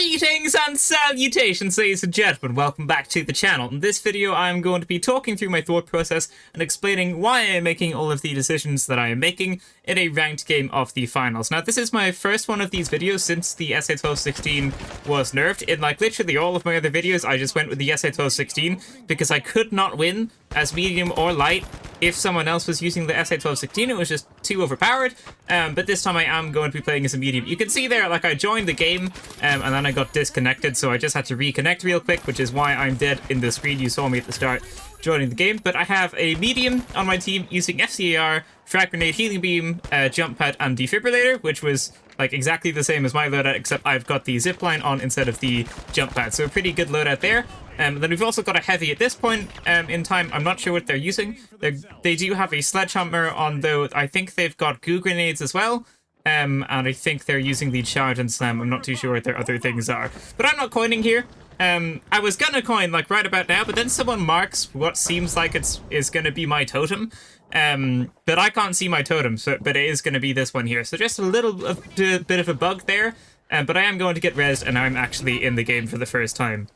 Greetings and salutations, ladies and gentlemen. Welcome back to the channel. In this video, I'm going to be talking through my thought process and explaining why I am making all of the decisions that I am making in a ranked game of the finals. Now, this is my first one of these videos since the SA-1216 was nerfed. In like literally all of my other videos, I just went with the SA-1216 because I could not win as medium or light if someone else was using the SA-1216. It was just too overpowered. But this time I am going to be playing as a medium. You can see there, like, I joined the game and then I got disconnected, so I just had to reconnect real quick, which is why I'm dead in the screen. You saw me at the start joining the game. But I have a medium on my team using FCAR, frag grenade, healing beam, jump pad, and defibrillator, which was like exactly the same as my loadout, except I've got the zipline on instead of the jump pad. So a pretty good loadout there. Then we've also got a heavy at this point in time. I'm not sure what they're using. They do have a sledgehammer on, though. I think they've got goo grenades as well. And I think they're using the charge and slam. I'm not too sure what their other things are. But I'm not coining here. I was gonna coin like right about now, but then someone marks what seems like is gonna be my totem. But I can't see my totem, but it is gonna be this one here. So just a little bit of a bug there. But I am going to get rezzed, and I'm actually in the game for the first time,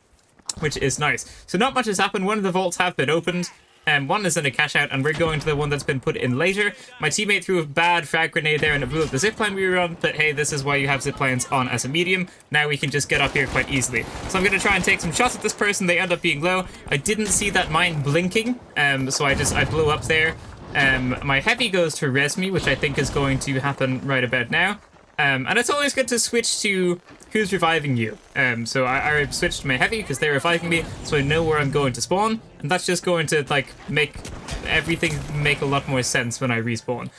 which is nice. So not much has happened. One of the vaults have been opened. One is in a cash out, and we're going to the one that's been put in later. My teammate threw a bad frag grenade there, and it blew up the zipline we were on, but hey, this is why you have ziplines on as a medium. Now we can just get up here quite easily. So I'm going to try and take some shots at this person. They end up being low. I didn't see that mine blinking, so I blew up there. My heavy goes to res me, which I think is going to happen right about now. And it's always good to switch to who's reviving you. So I switched to my heavy because they're reviving me, so I know where I'm going to spawn, and that's just going to like make everything make a lot more sense when I respawn.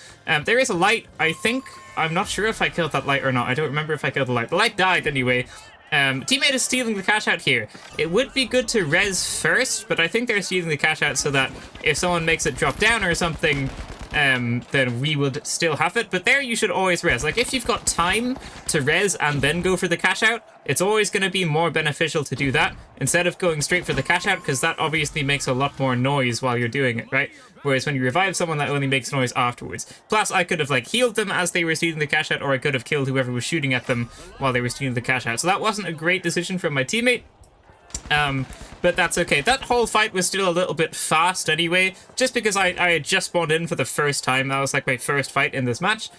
There is a light, I think. I'm not sure if I killed that light or not. I don't remember if I killed the light. The light died anyway. Teammate is stealing the cash out here. It would be good to res first, but I think they're stealing the cash out so that if someone makes it drop down or something, then we would still have it. But there you should always res. Like, if you've got time to res and then go for the cash out, it's always going to be more beneficial to do that instead of going straight for the cash out, because that obviously makes a lot more noise while you're doing it, right? Whereas when you revive someone, that only makes noise afterwards. Plus, I could have like healed them as they were stealing the cash out, or I could have killed whoever was shooting at them while they were stealing the cash out. So that wasn't a great decision from my teammate. But that's okay. That whole fight was still a little bit fast anyway, just because I had just spawned in for the first time. That was like my first fight in this match.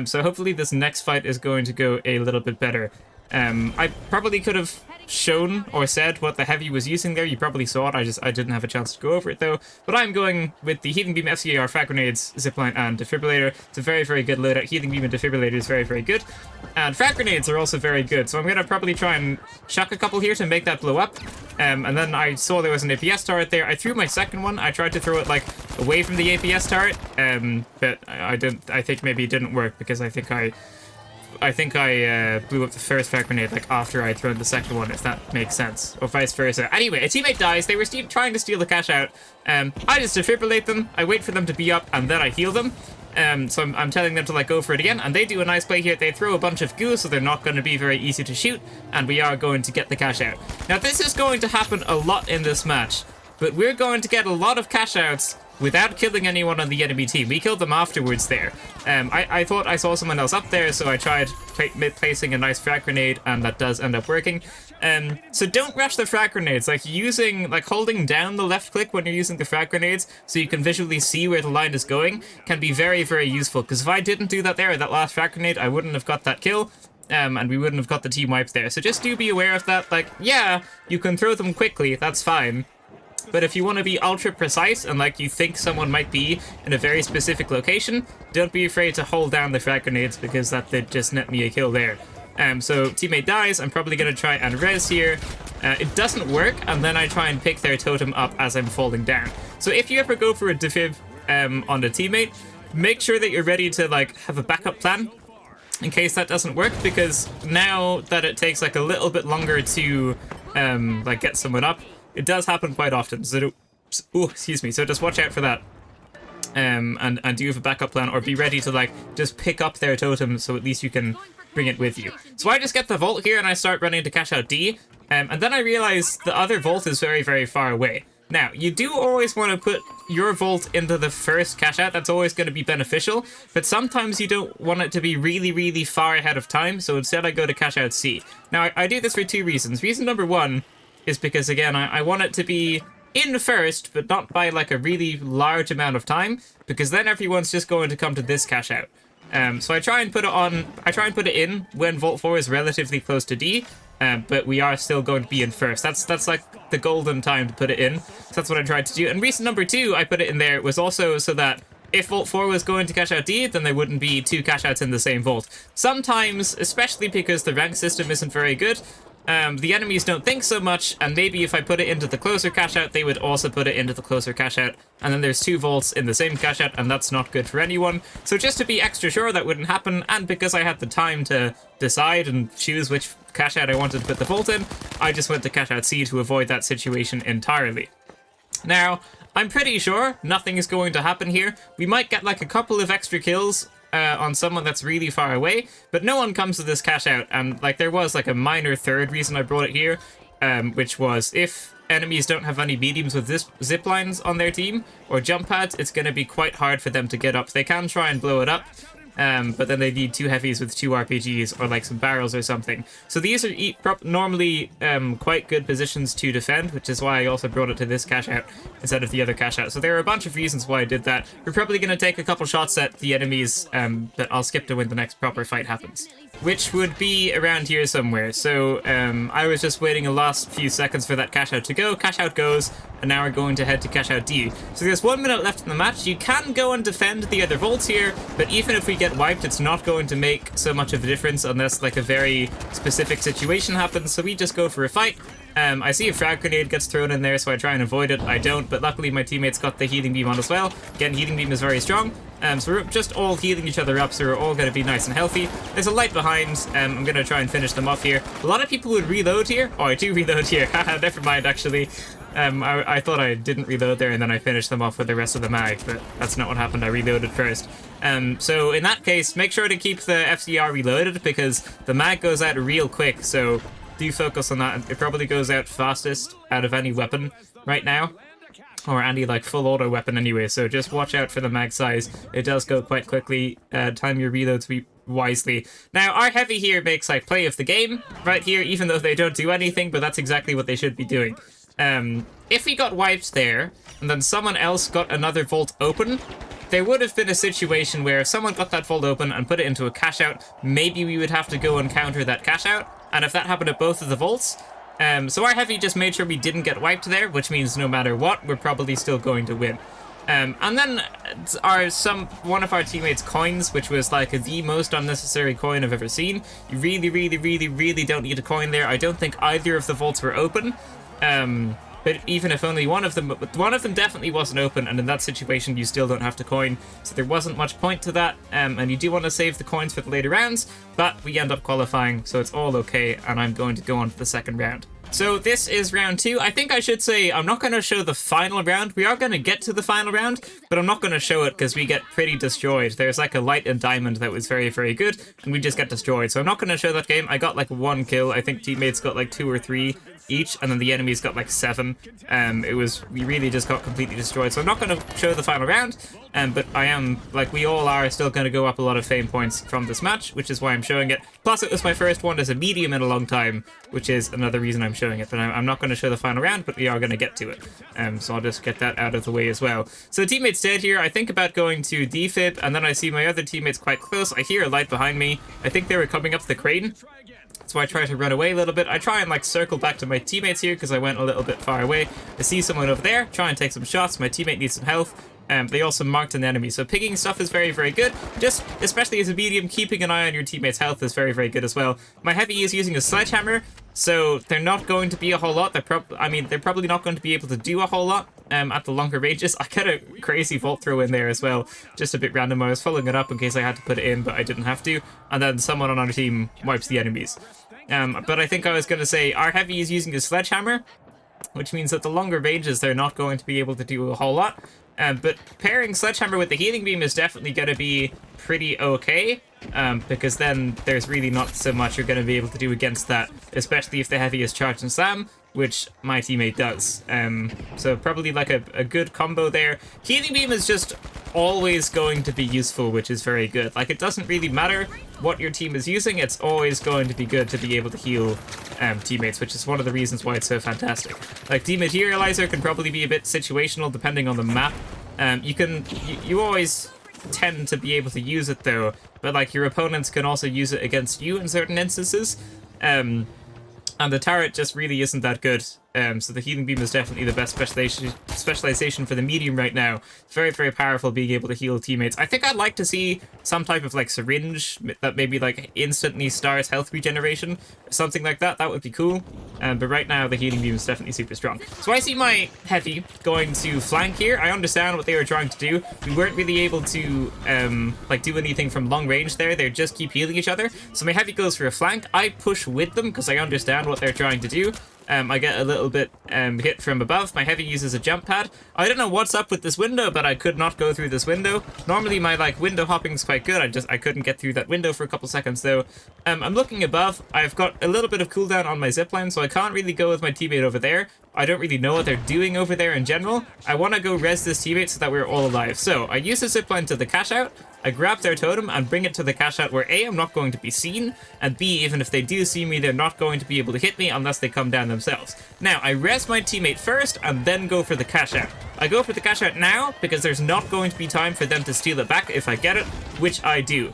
So hopefully this next fight is going to go a little bit better. I probably could have shown or said what the heavy was using there. You probably saw it. I didn't have a chance to go over it though. But I'm going with the healing beam, FCAR, frag grenades, zipline, and defibrillator. It's a very, very good loadout. Healing beam and defibrillator is very, very good. And frag grenades are also very good. So I'm going to probably try and chuck a couple here to make that blow up. And then I saw there was an APS turret there. I threw my second one. I tried to throw it like away from the APS turret. But I didn't. I think maybe it didn't work because I think I blew up the first frag grenade like after I'd thrown the second one, if that makes sense, or vice versa. Anyway, a teammate dies. They were trying to steal the cash out. I just defibrillate them. I wait for them to be up, and then I heal them. So I'm telling them to like go for it again, and they do a nice play here. They throw a bunch of goo, so they're not going to be very easy to shoot, and we are going to get the cash out. Now, this is going to happen a lot in this match, but we're going to get a lot of cash outs without killing anyone on the enemy team. We killed them afterwards there. I thought I saw someone else up there, so I tried placing a nice frag grenade, and that does end up working. So don't rush the frag grenades. Like holding down the left click when you're using the frag grenades so you can visually see where the line is going can be very, very useful. Because if I didn't do that there, that last frag grenade, I wouldn't have got that kill. And we wouldn't have got the team wipes there. So just do be aware of that. Like, yeah, you can throw them quickly. That's fine. But if you want to be ultra precise and like you think someone might be in a very specific location, don't be afraid to hold down the frag grenades, because that did just net me a kill there. So teammate dies. I'm probably going to try and res here. It doesn't work, and then I try and pick their totem up as I'm falling down. So if you ever go for a defib on a teammate, make sure that you're ready to like have a backup plan in case that doesn't work, because now that it takes like a little bit longer to like get someone up, it does happen quite often. So excuse me. So just watch out for that. And do have a backup plan, or be ready to like just pick up their totem so at least you can bring it with you. So I just get the vault here and I start running to cash out D. And then I realize the other vault is very, very far away. Now, you do always want to put your vault into the first cash out, that's always going to be beneficial, but sometimes you don't want it to be really, really far ahead of time, so instead I go to cash out C. Now, I do this for two reasons. Reason number one is because, again, I want it to be in first, but not by like a really large amount of time, because then everyone's just going to come to this cash out. So I try and put it in when Vault 4 is relatively close to D, but we are still going to be in first. That's like the golden time to put it in. So that's what I tried to do. And reason number two I put it in there was also so that if Vault 4 was going to cash out D, then there wouldn't be two cash outs in the same vault. Sometimes, especially because the rank system isn't very good, the enemies don't think so much, and maybe if I put it into the closer cash out, they would also put it into the closer cash out, and then there's two vaults in the same cash out, and that's not good for anyone. So just to be extra sure that wouldn't happen, and because I had the time to decide and choose which cash out I wanted to put the vault in, I just went to cash out C to avoid that situation entirely. Now, I'm pretty sure nothing is going to happen here. We might get like a couple of extra kills on someone that's really far away, but no one comes to this cash out, and like there was like a minor third reason I brought it here, which was if enemies don't have any mediums with zip lines on their team or jump pads, it's going to be quite hard for them to get up. They can try and blow it up, but then they need two heavies with two RPGs or like some barrels or something. So these are normally quite good positions to defend, which is why I also brought it to this cash out instead of the other cash out. So there are a bunch of reasons why I did that. We're probably going to take a couple shots at the enemies, but I'll skip to when the next proper fight happens, which would be around here somewhere. So I was just waiting a last few seconds for that cash out to go. Cash out goes, and now we're going to head to cash out D. So there's 1 minute left in the match. You can go and defend the other vaults here, but even if we get wiped, it's not going to make so much of a difference unless like a very specific situation happens. So we just go for a fight. I see a frag grenade gets thrown in there, so I try and avoid it. I don't, but luckily my teammates got the healing beam on as well. Again, healing beam is very strong. So we're just all healing each other up, so we're all going to be nice and healthy. There's a light behind. I'm going to try and finish them off here. A lot of people would reload here. Oh, I do reload here. Haha, never mind, actually. I thought I didn't reload there, and then I finished them off with the rest of the mag, but that's not what happened. I reloaded first. So in that case, make sure to keep the FCR reloaded, because the mag goes out real quick, so do focus on that. It probably goes out fastest out of any weapon right now, or any like full auto weapon anyway, so just watch out for the mag size. It does go quite quickly. Time your reloads wisely. Now, our heavy here makes like play of the game right here, even though they don't do anything, but that's exactly what they should be doing. If we got wiped there, and then someone else got another vault open, there would have been a situation where if someone got that vault open and put it into a cash out, maybe we would have to go and counter that cash out, and if that happened at both of the vaults, so our heavy just made sure we didn't get wiped there, which means no matter what, we're probably still going to win. And then one of our teammates' coins, which was like the most unnecessary coin I've ever seen. You really, really, really, really don't need a coin there. I don't think either of the vaults were open. But even if only one of them definitely wasn't open, and in that situation you still don't have to coin, so there wasn't much point to that, and you do want to save the coins for the later rounds, but we end up qualifying, so it's all okay, and I'm going to go on to the second round. So this is round 2. I think I should say I'm not going to show the final round. We are going to get to the final round, but I'm not going to show it because we get pretty destroyed. There's like a light and diamond that was very, very good, and we just get destroyed. So I'm not going to show that game. I got like 1 kill. I think teammates got like 2 or 3 each, and then the enemies got like 7. We really just got completely destroyed. So I'm not going to show the final round, but I am, like we all are, still going to go up a lot of fame points from this match, which is why I'm showing it. Plus, it was my first one as a medium in a long time, which is another reason I'm showing it. But I'm not going to show the final round, but we are going to get to it. So I'll just get that out of the way as well. So teammate's dead here. I think about going to defib, and then I see my other teammates quite close. I hear a light behind me. I think they were coming up the crane. So I try to run away a little bit. I try and like circle back to my teammates here because I went a little bit far away. I see someone over there, try and take some shots. My teammate needs some health. They also marked an enemy. So picking stuff is very, very good. Just, especially as a medium, keeping an eye on your teammate's health is very, very good as well. My heavy is using a sledgehammer, so they're not going to be a whole lot. They're probably not going to be able to do a whole lot at the longer ranges. I got a crazy vault throw in there as well, just a bit random. I was following it up in case I had to put it in, but I didn't have to. And then someone on our team wipes the enemies. But I think I was going to say our heavy is using a sledgehammer, which means that the longer ranges they're not going to be able to do a whole lot. But pairing sledgehammer with the healing beam is definitely going to be pretty okay, because then there's really not so much you're going to be able to do against that, especially if the heavy is charged and slam. which my teammate does. So probably like a good combo there. Healing Beam is just always going to be useful, which is very good. Like, it doesn't really matter what your team is using, it's always going to be good to be able to heal teammates, which is one of the reasons why it's so fantastic. Like, Dematerializer can probably be a bit situational depending on the map. You always tend to be able to use it though, but like your opponents can also use it against you in certain instances. And the turret just really isn't that good. So the Healing Beam is definitely the best specialization for the medium right now. It's very, very powerful being able to heal teammates. I think I'd like to see some type of like syringe that maybe like instantly starts health regeneration or something like that. That would be cool. But right now the Healing Beam is definitely super strong. So I see my heavy going to flank here. I understand what they were trying to do. We weren't really able to like do anything from long range there. They just keep healing each other. So my heavy goes for a flank. I push with them because I understand what they're trying to do. I get a little bit hit from above. My heavy uses a jump pad. I don't know what's up with this window, but I could not go through this window. Normally my like window hopping is quite good. I couldn't get through that window for a couple seconds though. I'm looking above. I've got a little bit of cooldown on my zipline, so I can't really go with my teammate over there. I don't really know what they're doing over there in general. I want to go res this teammate so that we're all alive. So I use the zipline to the cash out. I grab their totem and bring it to the cash out where A, I'm not going to be seen, and B, even if they do see me, they're not going to be able to hit me unless they come down themselves. Now, I res my teammate first and then go for the cash out. I go for the cash out now because there's not going to be time for them to steal it back if I get it, which I do.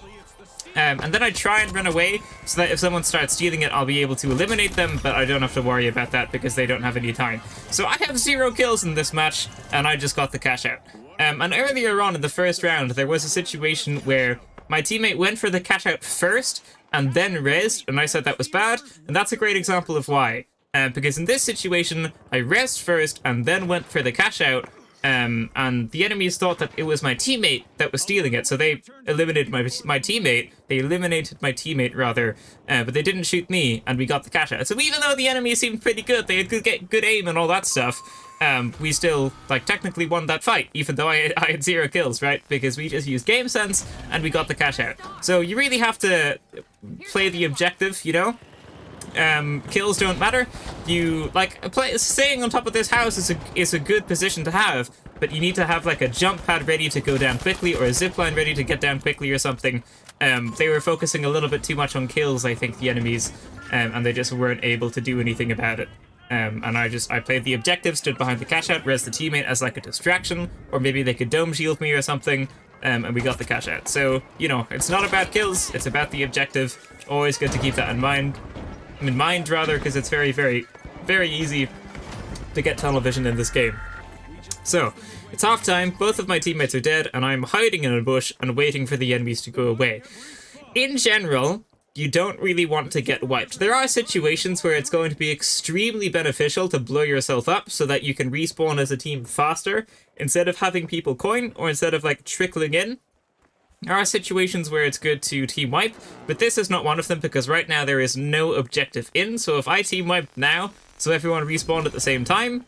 And then I try and run away so that if someone starts stealing it, I'll be able to eliminate them, but I don't have to worry about that because they don't have any time. So I have 0 kills in this match, and I just got the cash out. And earlier on in the first round, there was a situation where my teammate went for the cash out first and then rezzed, and I said that was bad, and that's a great example of why. Because in this situation, I rezzed first and then went for the cash out, and the enemies thought that it was my teammate that was stealing it, so they eliminated my teammate. They eliminated my teammate, rather, but they didn't shoot me, and we got the cash out. So even though the enemy seemed pretty good, they had good aim and all that stuff, we still, like, technically won that fight, even though I had 0 kills, right? Because we just used game sense, and we got the cash out. So you really have to play the objective, you know? Kills don't matter. You staying on top of this house is a good position to have, but you need to have like a jump pad ready to go down quickly or a zipline ready to get down quickly or something. They were focusing a little bit too much on kills, I think, the enemies, and they just weren't able to do anything about it. And I played the objective, stood behind the cash out, res the teammate as like a distraction, or maybe they could dome shield me or something, and we got the cash out. So, you know, it's not about kills, it's about the objective. Always good to keep that in mind. Because it's very, very, very easy to get tunnel vision in this game. So, it's half time, both of my teammates are dead, and I'm hiding in a bush and waiting for the enemies to go away. In general, you don't really want to get wiped. There are situations where it's going to be extremely beneficial to blow yourself up so that you can respawn as a team faster, instead of having people coin, or instead of like trickling in. There are situations where it's good to team wipe, but this is not one of them because right now there is no objective in, so if I team wipe now, so everyone respawned at the same time,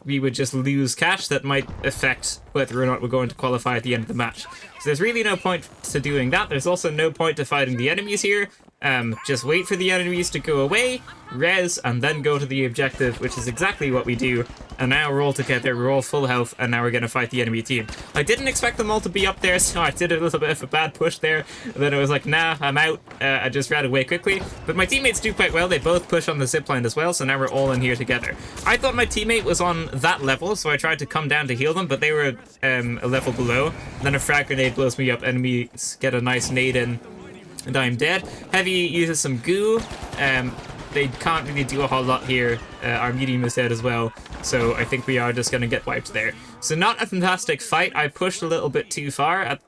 we would just lose cash that might affect whether or not we're going to qualify at the end of the match. So there's really no point to doing that. There's also no point to fighting the enemies here. Just wait for the enemies to go away, res, and then go to the objective, which is exactly what we do. And now we're all together, we're all full health, and now we're going to fight the enemy team. I didn't expect them all to be up there, so I did a little bit of a bad push there. And then I was like, nah, I'm out. I just ran away quickly. But my teammates do quite well. They both push on the zipline as well, so now we're all in here together. I thought my teammate was on that level, so I tried to come down to heal them, but they were a level below. And then a frag grenade blows me up, enemies get a nice nade in, and I'm dead. Heavy uses some goo. They can't really do a whole lot here. Our medium is dead as well, so I think we are just going to get wiped there. So not a fantastic fight. I pushed a little bit too far at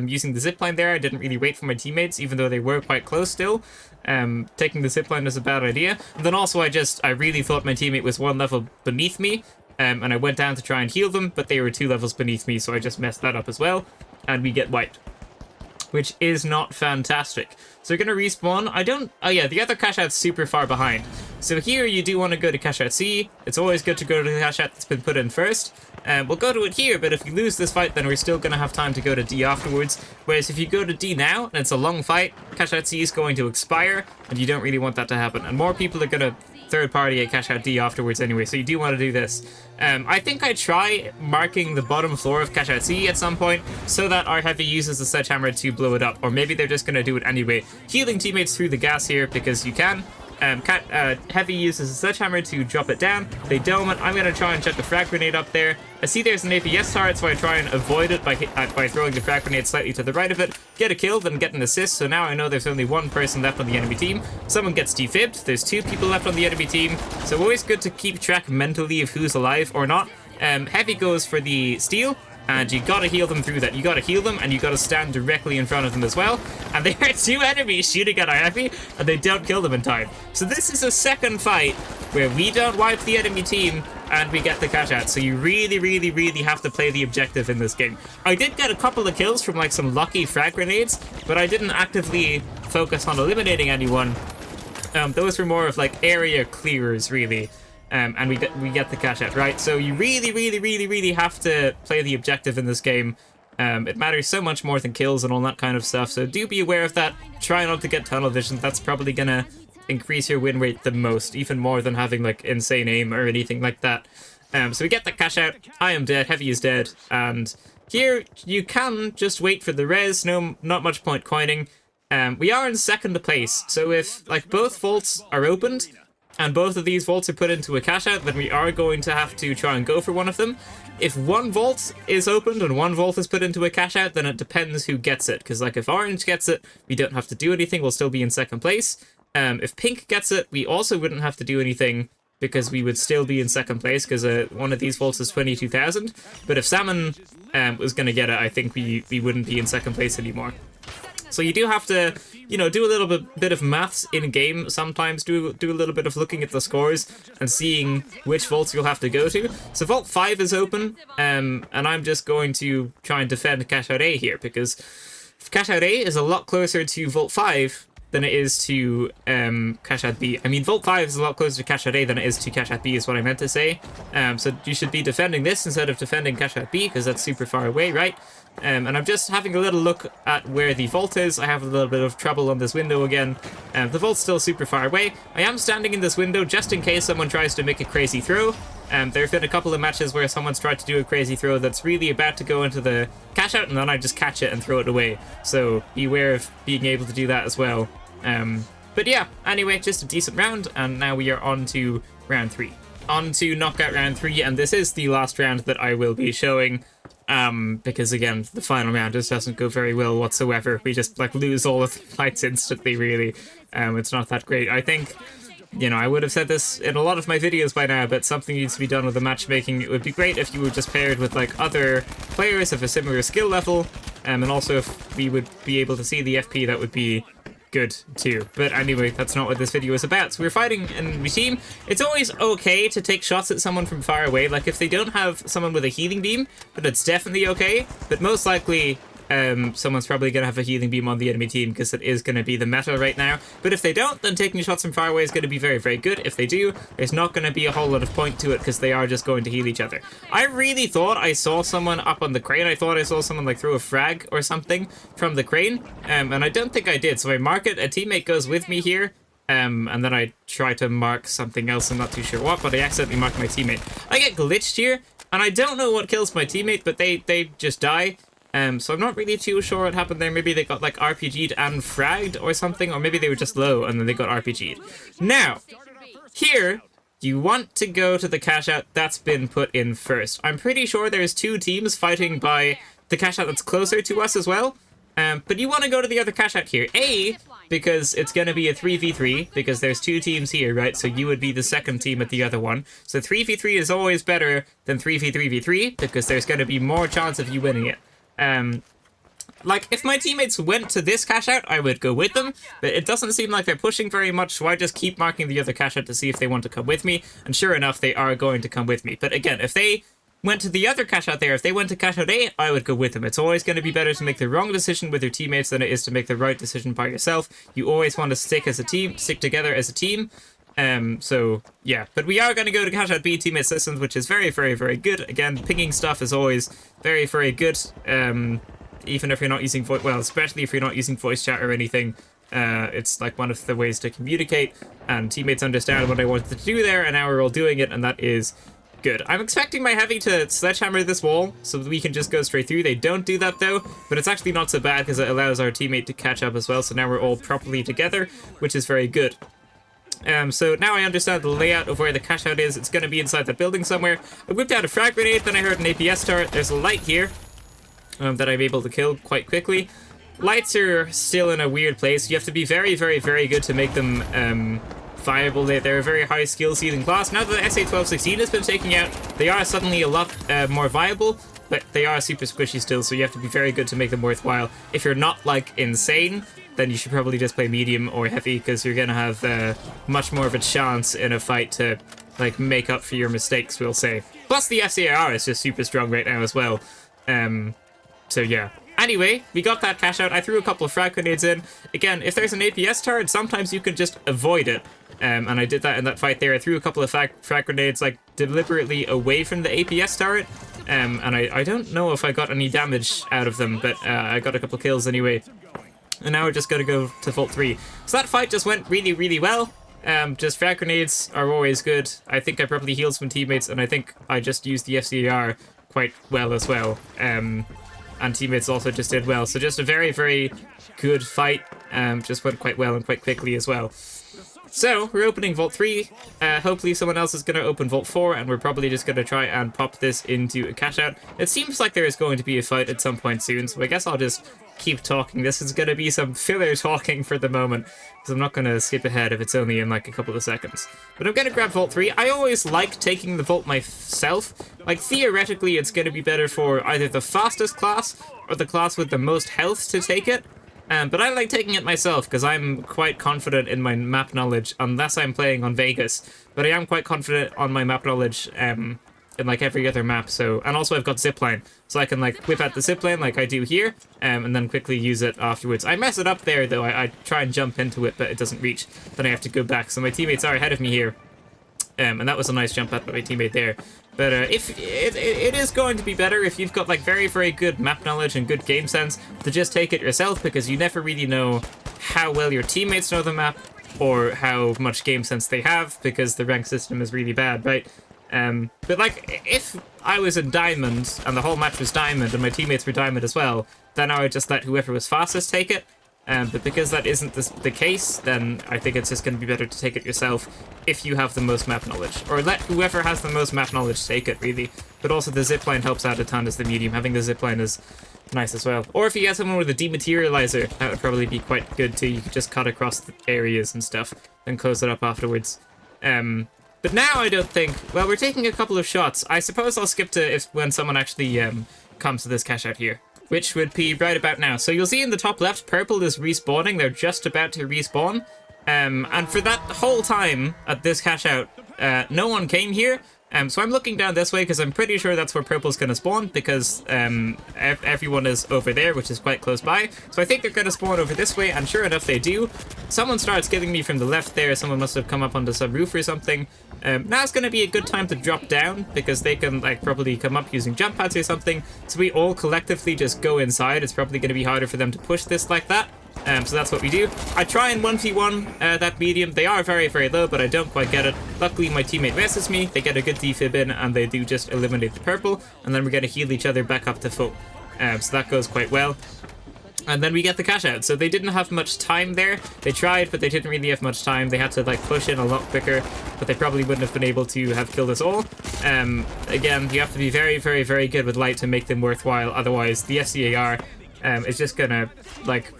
using the zipline there. I didn't really wait for my teammates, even though they were quite close still. Taking the zipline was a bad idea. And then also I really thought my teammate was 1 level beneath me, and I went down to try and heal them, but they were 2 levels beneath me, so I just messed that up as well, and we get wiped, which is not fantastic. So we're going to respawn. Oh yeah, the other cash out's super far behind. So here you do want to go to cash out C. It's always good to go to the cash out that's been put in first. We'll go to it here, but if we lose this fight, then we're still going to have time to go to D afterwards. Whereas if you go to D now, and it's a long fight, cash out C is going to expire, and you don't really want that to happen. And more people are going to third party at cashout D afterwards anyway, so you do want to do this. I think I try marking the bottom floor of cashout C at some point so that our heavy uses the sledgehammer to blow it up, or maybe they're just going to do it anyway. Healing teammates through the gas here because you can. Heavy uses a sledgehammer to drop it down. They dome it. I'm going to try and chuck the frag grenade up there. I see there's an APS turret, so I try and avoid it by throwing the frag grenade slightly to the right of it. Get a kill, then get an assist, so now I know there's only one person left on the enemy team. Someone gets defibbed. There's 2 people left on the enemy team, so always good to keep track mentally of who's alive or not. Heavy goes for the steal, and you gotta heal them through that. You gotta heal them, and you gotta stand directly in front of them as well. And there are 2 enemies shooting at our heavy, and they don't kill them in time. So this is a second fight where we don't wipe the enemy team, and we get the cash out. So you really, really, really have to play the objective in this game. I did get a couple of kills from like some lucky frag grenades, but I didn't actively focus on eliminating anyone. Those were more of like area clearers, really. And we get the cash out, right? So you really, really, really, really have to play the objective in this game. It matters so much more than kills and all that kind of stuff, so do be aware of that. Try not to get tunnel vision. That's probably gonna increase your win rate the most, even more than having like insane aim or anything like that. So we get the cash out. I am dead, heavy is dead, and here you can just wait for the res. Not much point coining. We are in second place, so if like both vaults are opened, and both of these vaults are put into a cash out, then we are going to have to try and go for one of them. If one vault is opened and one vault is put into a cash out, then it depends who gets it. Because like if orange gets it, we don't have to do anything. We'll still be in second place. If pink gets it, we also wouldn't have to do anything because we would still be in second place because one of these vaults is 22,000. But if salmon was going to get it, I think we wouldn't be in second place anymore. So you do have to, you know, do a little bit of maths in game. Sometimes do a little bit of looking at the scores and seeing which vaults you'll have to go to. So vault 5 is open, and I'm just going to try and defend cashout A here because cashout A is a lot closer to vault 5 than it is to cashout B. I mean, vault 5 is a lot closer to cashout A than it is to cashout B is what I meant to say. So you should be defending this instead of defending cashout B because that's super far away, right? And I'm just having a little look at where the vault is. I have a little bit of trouble on this window again. The vault's still super far away. I am standing in this window just in case someone tries to make a crazy throw. There have been a couple of matches where someone's tried to do a crazy throw that's really about to go into the cash out, and then I just catch it and throw it away. So beware of being able to do that as well. But yeah, anyway, just a decent round, and now we are on to round 3. On to knockout round 3, and this is the last round that I will be showing. Because again, the final round just doesn't go very well whatsoever. We just like lose all of the fights instantly, really. It's not that great. I think, you know, I would have said this in a lot of my videos by now, but something needs to be done with the matchmaking. It would be great if you were just paired with like other players of a similar skill level, and also if we would be able to see the FP, that would be good too. But anyway, that's not what this video is about. So we're fighting in a team. It's always okay to take shots at someone from far away. Like if they don't have someone with a healing beam, then it's definitely okay. But most likely, someone's probably going to have a healing beam on the enemy team because it is going to be the meta right now. But if they don't, then taking shots from far away is going to be very, very good. If they do, there's not going to be a whole lot of point to it because they are just going to heal each other. I really thought I saw someone up on the crane. I thought I saw someone like throw a frag or something from the crane, and I don't think I did. So I mark it. A teammate goes with me here. And then I try to mark something else. I'm not too sure what, but I accidentally marked my teammate. I get glitched here, and I don't know what kills my teammate, but they just die. So I'm not really too sure what happened there. Maybe they got like RPG'd and fragged or something, or maybe they were just low and then they got RPG'd. Now, here, you want to go to the cash out that's been put in first. I'm pretty sure there's 2 teams fighting by the cash out that's closer to us as well. But you want to go to the other cash out here. A, because it's going to be a 3v3, because there's 2 teams here, right? So you would be the second team at the other one. So 3v3 is always better than 3v3v3, because there's going to be more chance of you winning it. Like, if my teammates went to this cash out, I would go with them, but it doesn't seem like they're pushing very much, so I just keep marking the other cash out to see if they want to come with me, and sure enough, they are going to come with me. But again, if they went to the other cash out there, if they went to cash out A, I would go with them. It's always going to be better to make the wrong decision with your teammates than it is to make the right decision by yourself. You always want to stick as a team, stick together as a team. So yeah, but we are going to go to cash out B teammate systems, which is very, very, very good. Again, pinging stuff is always very, very good. Even if you're not using voice, well, especially if you're not using voice chat or anything, It's like one of the ways to communicate, and teammates understand what I wanted to do there, and now we're all doing it, and that is good. I'm expecting my heavy to sledgehammer this wall so that we can just go straight through. They don't do that though, but it's actually not so bad because it allows our teammate to catch up as well, so now we're all properly together, which is very good. So now I understand the layout of where the cashout is. It's going to be inside that building somewhere. I whipped out a frag grenade, then I heard an APS turret. There's a light here that I'm able to kill quite quickly. Lights are still in a weird place. You have to be very, very, very good to make them viable. They're a very high skill ceiling class. Now that the SA-1216 has been taken out, they are suddenly a lot more viable, but they are super squishy still, so you have to be very good to make them worthwhile. If you're not, like, insane, then you should probably just play medium or heavy, because you're going to have much more of a chance in a fight to, like, make up for your mistakes, we'll say. Plus, the FCAR is just super strong right now as well. So, yeah. Anyway, we got that cash out. I threw a couple of frag grenades in. Again, if there's an APS turret, sometimes you can just avoid it. And I did that in that fight there. I threw a couple of frag grenades, like, deliberately away from the APS turret. And I don't know if I got any damage out of them, but I got a couple kills anyway. And now we're just going to go to Vault 3. So that fight just went really, really well. Just frag grenades are always good. I think I probably healed some teammates, and I think I just used the FCAR quite well as well. And teammates also just did well. So just a very, very good fight. Just went quite well and quite quickly as well. So, we're opening Vault 3. Hopefully someone else is going to open Vault 4, and we're probably just going to try and pop this into a cashout. It seems like there is going to be a fight at some point soon, so I guess I'll just keep talking. This is going to be some filler talking for the moment, because I'm not going to skip ahead if it's only in like a couple of seconds. But I'm going to grab Vault 3. I always like taking the Vault myself. Like, theoretically, it's going to be better for either the fastest class or the class with the most health to take it. But I like taking it myself because I'm quite confident in my map knowledge, unless I'm playing on Vegas. But I am quite confident on my map knowledge in like every other map. So, and also I've got zipline, so I can like whip out the zipline like I do here, and then quickly use it afterwards. I mess it up there though. I try and jump into it, but it doesn't reach. Then I have to go back. So my teammates are ahead of me here. And that was a nice jump at my teammate there. But if it is going to be better if you've got like very, very good map knowledge and good game sense to just take it yourself, because you never really know how well your teammates know the map or how much game sense they have, because the rank system is really bad, right? But like, if I was in Diamond and the whole match was Diamond and my teammates were Diamond as well, then I would just let whoever was fastest take it. But because that isn't the case, then I think it's just going to be better to take it yourself if you have the most map knowledge. Or let whoever has the most map knowledge take it, really. But also the zipline helps out a ton as the medium. Having the zipline is nice as well. Or if you get someone with a dematerializer, that would probably be quite good too. You could just cut across the areas and stuff, then close it up afterwards. But now I don't think... Well, we're taking a couple of shots. I suppose I'll skip to when someone actually comes to this cash out here, which would be right about now. So you'll see in the top left, purple is respawning. They're just about to respawn. And for that whole time at this cash out, no one came here. So I'm looking down this way because I'm pretty sure that's where purple's going to spawn, because everyone is over there, which is quite close by. So I think they're going to spawn over this way, and sure enough they do. Someone starts killing me from the left there. Someone must have come up onto some roof or something. Now it's going to be a good time to drop down, because they can like probably come up using jump pads or something. So we all collectively just go inside. It's probably going to be harder for them to push this like that. So that's what we do. I try and 1v1 that medium. They are very, very low, but I don't quite get it. Luckily, my teammate messes me. They get a good defib in, and they do just eliminate the purple. And then we're going to heal each other back up to full. So that goes quite well. And then we get the cash out. So they didn't have much time there. They tried, but they didn't really have much time. They had to like push in a lot quicker, but they probably wouldn't have been able to have killed us all. Again, you have to be very, very, very good with light to make them worthwhile. Otherwise, the SCAR is just gonna like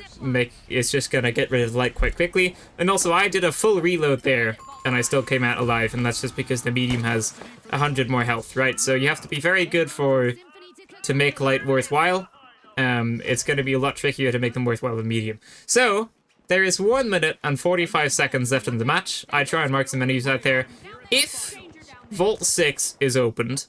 it's just gonna get rid of the light quite quickly. And also, I did a full reload there, and I still came out alive, and that's just because the medium has 100 more health, right? So you have to be very good to make light worthwhile. It's going to be a lot trickier to make them worthwhile with medium. So, there is 1 minute and 45 seconds left in the match. I try and mark some enemies out there. If Vault 6 is opened,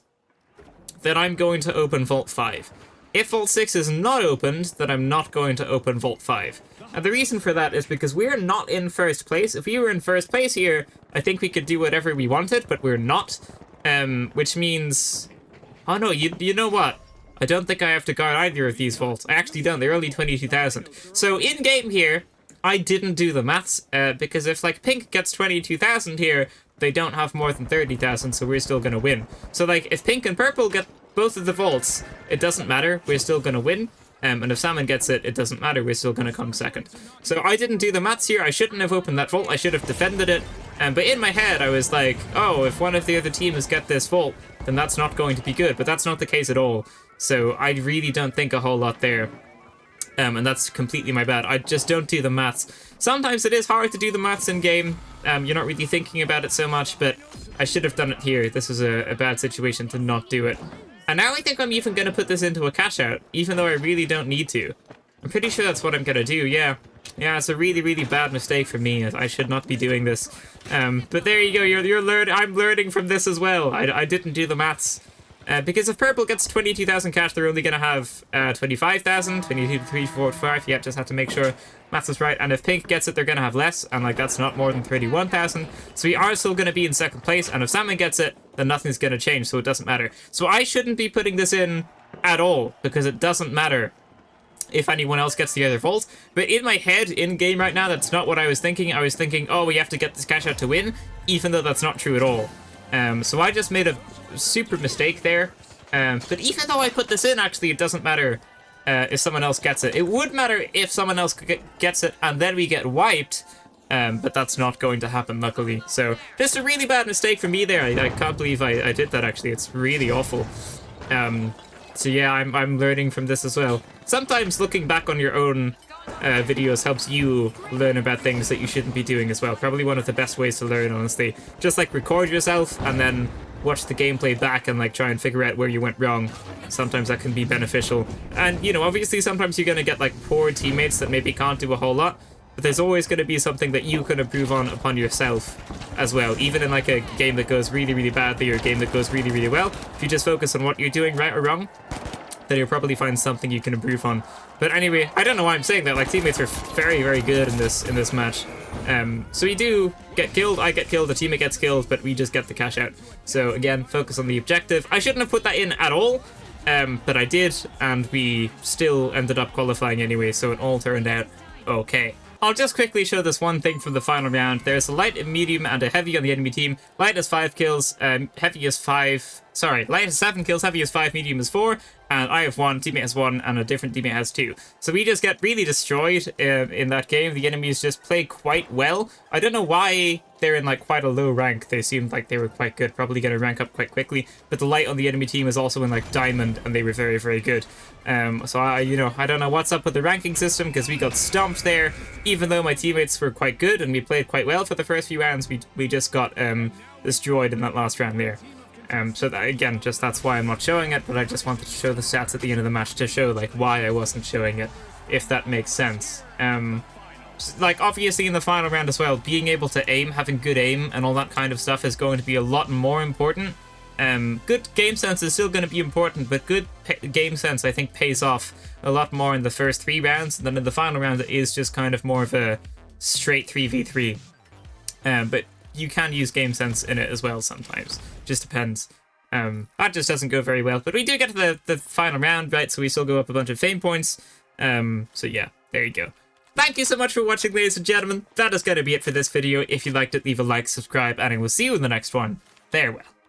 then I'm going to open Vault 5. If Vault 6 is not opened, then I'm not going to open Vault 5. And the reason for that is because we're not in first place. If we were in first place here, I think we could do whatever we wanted, but we're not. Which means... Oh no, you know what? I don't think I have to guard either of these vaults. I actually don't. They're only 22,000. So in-game here, I didn't do the maths, because if, like, pink gets 22,000 here, they don't have more than 30,000, so we're still gonna win. So, like, if pink and purple get both of the vaults, it doesn't matter, we're still gonna win. And if salmon gets it, it doesn't matter, we're still gonna come second. So I didn't do the maths here, I shouldn't have opened that vault, I should have defended it. But in my head, I was like, oh, if one of the other teams get this vault, then that's not going to be good. But that's not the case at all. So I really don't think a whole lot there. And that's completely my bad. I just don't do the maths. Sometimes it is hard to do the maths in game. You're not really thinking about it so much, but I should have done it here. This was a bad situation to not do it. And now I think I'm even going to put this into a cash out, even though I really don't need to. I'm pretty sure that's what I'm going to do, yeah. Yeah, it's a really, really bad mistake for me. I should not be doing this. But there you go, I'm learning from this as well. I didn't do the maths. Because if purple gets 22,000 cash, they're only going to have 25,000, 22, 3, 4, 5. Yeah, just have to make sure maths is right. And if pink gets it, they're going to have less. And like that's not more than 31,000. So we are still going to be in second place. And if salmon gets it, then nothing's going to change. So it doesn't matter. So I shouldn't be putting this in at all because it doesn't matter if anyone else gets the other vault. But in my head, in game right now, that's not what I was thinking. I was thinking, oh, we have to get this cash out to win, even though that's not true at all. So I just made a super mistake there. But even though I put this in, actually, it doesn't matter if someone else gets it. It would matter if someone else gets it and then we get wiped. But that's not going to happen, luckily. So just a really bad mistake for me there. I can't believe I did that, actually. It's really awful. So yeah, I'm learning from this as well. Sometimes looking back on your own videos helps you learn about things that you shouldn't be doing as well. Probably one of the best ways to learn, honestly. Just like record yourself and then watch the gameplay back and like try and figure out where you went wrong. Sometimes that can be beneficial. And you know, obviously sometimes you're going to get like poor teammates that maybe can't do a whole lot. But there's always going to be something that you can improve on upon yourself as well. Even in like a game that goes really, really badly or a game that goes really, really well. If you just focus on what you're doing right or wrong, then you'll probably find something you can improve on. But anyway, I don't know why I'm saying that. Like, teammates are very, very good in this match. So we do get killed. I get killed. The teammate gets killed, but we just get the cash out. So again, focus on the objective. I shouldn't have put that in at all. But I did, and we still ended up qualifying anyway. So it all turned out okay. I'll just quickly show this one thing from the final round. There's a light, a medium, and a heavy on the enemy team. Light has 5 kills, heavy is 5... Sorry, light has 7 kills, heavy is 5, medium is 4, and I have 1, teammate has 1, and a different teammate has 2. So we just get really destroyed in that game. The enemies just play quite well. I don't know why they're in like quite a low rank. They seemed like they were quite good, probably going to rank up quite quickly. But the light on the enemy team is also in like diamond, and they were very, very good. So I don't know what's up with the ranking system because we got stomped there. Even though my teammates were quite good and we played quite well for the first few rounds, we just got destroyed in that last round there. So that, again, just that's why I'm not showing it, but I just wanted to show the stats at the end of the match to show like why I wasn't showing it, if that makes sense. Like obviously in the final round as well, being able to aim, having good aim and all that kind of stuff is going to be a lot more important. Good game sense is still going to be important, but good game sense I think pays off a lot more in the first 3 rounds, and then in the final round it is just kind of more of a straight 3v3. But you can use game sense in it as well sometimes. Just depends. That just doesn't go very well. But we do get to the final round, right? So we still go up a bunch of fame points. So yeah, there you go. Thank you so much for watching, ladies and gentlemen. That is going to be it for this video. If you liked it, leave a like, subscribe, and I will see you in the next one. Farewell.